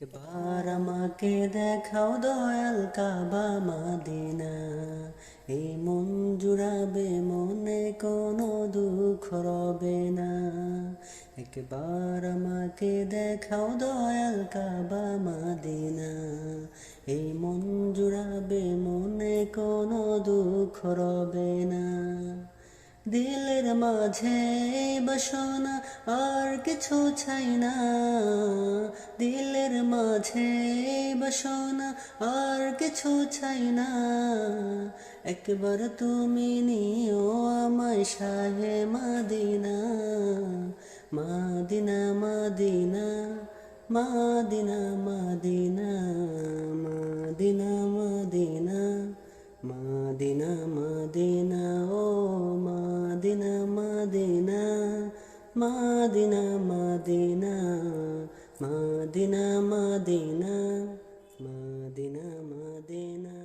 একবার আমাকে দেখাও দয়াল কাবা মাদিনা, এই মন জুড়াবে মনে কোনো দুঃখ রবে না। একবার আমাকে দেখাও দয়াল কাবা মাদিনা, এই মন জুড়াবে মনে কোনো দুঃখ রবে না। দিলের মাঝে বাসনা আর কিছু চাই না, দিলের মাঝে বাসনা আর কিছু চাই না। একবার তুমি নিও আমায় শাহে মাদিনা, মাদিনা মাদিনা মাদিনা মাদিনা মাদিনা মাদিনা মাদিনা মাদিনা ও মাদিনা মাদিনা মাদিনা মাদিনা মাদিনা মাদিনা মাদিনা মাদিনা।